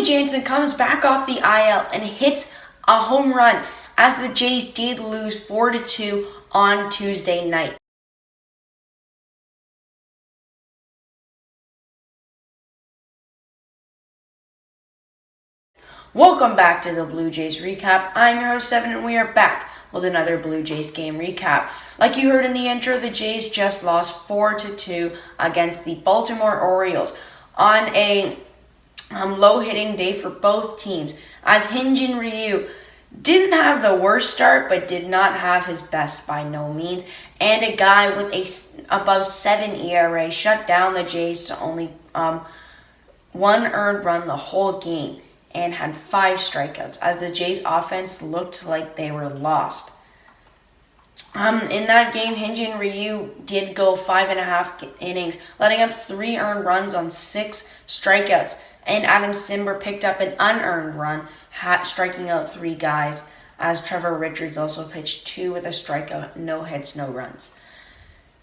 Danny Jansen comes back off the IL and hits a home run as the Jays did lose 4-2 on Tuesday night. Welcome back to the Blue Jays recap. I'm your host, Evan, and we are back with another Blue Jays game recap. Like you heard in the intro, the Jays just lost 4-2 against the Baltimore Orioles on a low-hitting day for both teams, as Hyun-Jin Ryu didn't have the worst start, but did not have his best by no means, and a guy with a above 7 ERA shut down the Jays to only one earned run the whole game, and had 5 strikeouts, as the Jays offense looked like they were lost. In that game, Hyun-Jin Ryu did go 5.5 innings, letting up 3 earned runs on 6 strikeouts, and Adam Simber picked up an unearned run, striking out 3 guys, as Trevor Richards also pitched 2 with a strikeout, no hits, no runs.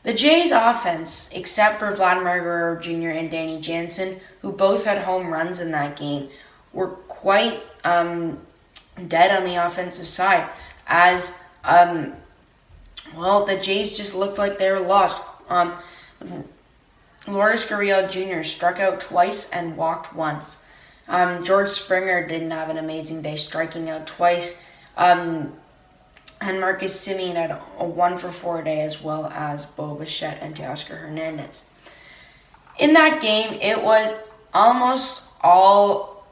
The Jays offense, except for Vladimir Guerrero Jr. and Danny Jansen, who both had home runs in that game, were quite dead on the offensive side, as the Jays just looked like they were lost. Lourdes Gurriel Jr. struck out twice and walked once. George Springer didn't have an amazing day, striking out twice. And Marcus Semien had a 1-for-4 day, as well as Bo Bichette and Teoscar Hernandez. In that game, it was almost all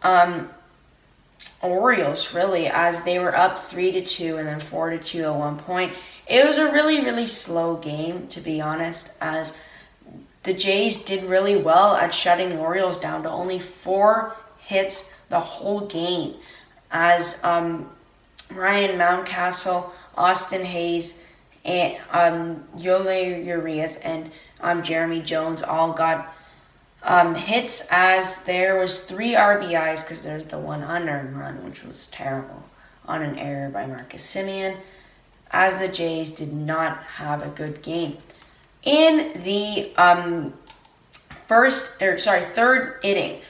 Orioles, really, as they were up 3-2 and then 4-2 at one point. It was a really, really slow game, to be honest, as the Jays did really well at shutting the Orioles down to only 4 hits the whole game, as Ryan Mountcastle, Austin Hayes, and Yole Urias and Jeremy Jones all got hits, as there was 3 RBIs, because there's the 1 unearned run, which was terrible, on an error by Marcus Semien, as the Jays did not have a good game. In the third inning,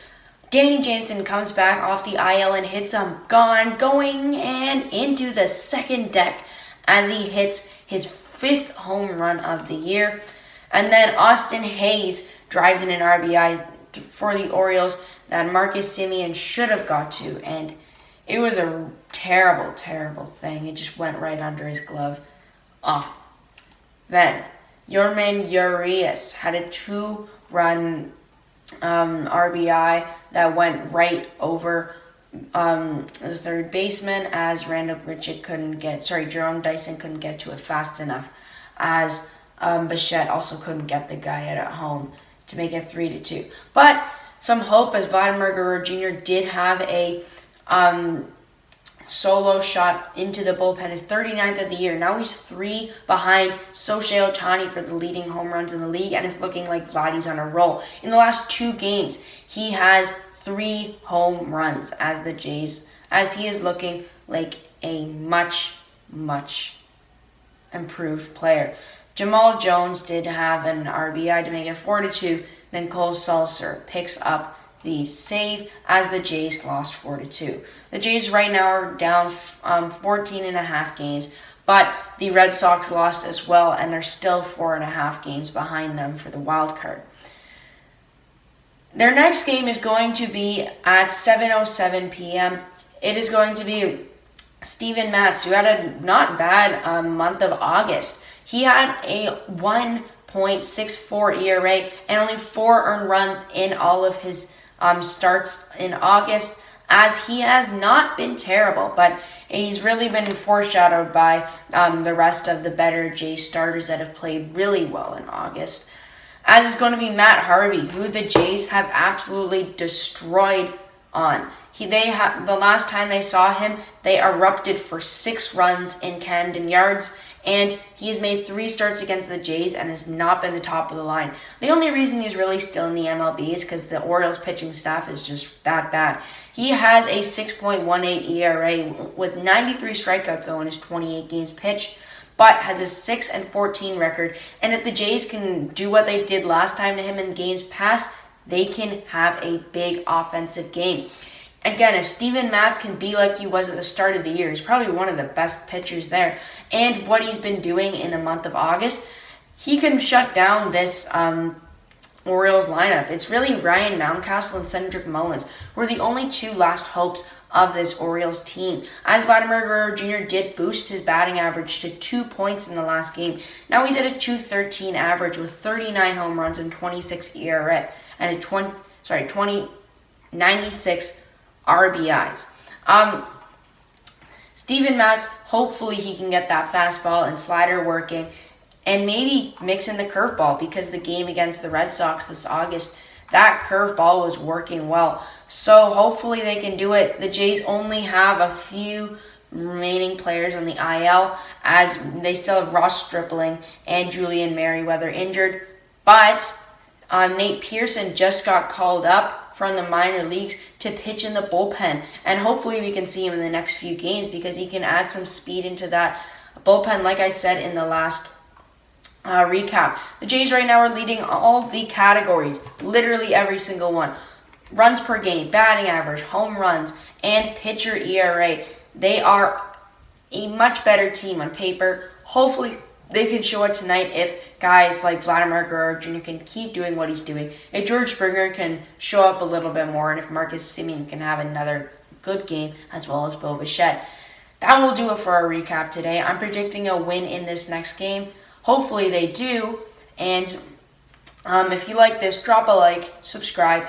Danny Jansen comes back off the IL and hits going and into the second deck, as he hits his 5th home run of the year. And then Austin Hayes drives in an RBI for the Orioles that Marcus Semien should have got to, and it was a terrible, terrible thing. It just went right under his glove. Off. Then, Yorman Urias had a 2-run RBI that went right over the third baseman, as Jerome Dyson couldn't get to it fast enough, as Bichette also couldn't get the guy at home to make it 3-2. But some hope, as Vladimir Guerrero Jr. did have a solo shot into the bullpen, his 39th of the year. Now he's 3 behind Shohei Ohtani for the leading home runs in the league, and it's looking like Vladdy's on a roll. In the last 2 games, he has 3 home runs as he is looking like a much, much improved player. Jamal Jones did have an RBI to make it 4-2. Then Cole Sulser picks up the save as the Jays lost 4-2. The Jays right now are down 14.5 games, but the Red Sox lost as well, and they're still 4.5 games behind them for the wild card. Their next game is going to be at 7:07 p.m. It is going to be Steven Matz, who had a not bad month of August. He had a 1.64 ERA and only 4 earned runs in all of his starts in August, as he has not been terrible, but he's really been foreshadowed by the rest of the better Jays starters that have played really well in August. As is going to be Matt Harvey, who the Jays have absolutely destroyed on. The last time they saw him, they erupted for 6 runs in Camden Yards, and he has made 3 starts against the Jays and has not been the top of the line. The only reason he's really still in the MLB is because the Orioles pitching staff is just that bad. He has a 6.18 ERA with 93 strikeouts though in his 28 games pitched, but has a 6-14 record. And if the Jays can do what they did last time to him in games past, they can have a big offensive game. again, if Steven Matz can be like he was at the start of the year, he's probably one of the best pitchers there. And what he's been doing in the month of August, he can shut down this Orioles lineup. It's really Ryan Mountcastle and Cedric Mullins who are the only two last hopes of this Orioles team. As Vladimir Guerrero Jr. did boost his batting average to 2 points in the last game. Now he's at a .213 average with 39 home runs and 26 ERA and a 96 RBIs. Steven Matz, hopefully he can get that fastball and slider working and maybe mix in the curveball, because the game against the Red Sox this August, that curveball was working well. So hopefully they can do it. The Jays only have a few remaining players on the IL, as they still have Ross Stripling and Julian Merriweather injured. But Nate Pearson just got called up from the minor leagues to pitch in the bullpen. And hopefully we can see him in the next few games, because he can add some speed into that bullpen, like I said in the last recap. The Jays right now are leading all the categories, literally every single one. Runs per game, batting average, home runs, and pitcher ERA. They are a much better team on paper. Hopefully they can show it tonight if guys like Vladimir Guerrero Jr. can keep doing what he's doing. If George Springer can show up a little bit more, and if Marcus Semien can have another good game, as well as Bo Bichette. That will do it for our recap today. I'm predicting a win in this next game. Hopefully they do. And if you like this, drop a like, subscribe,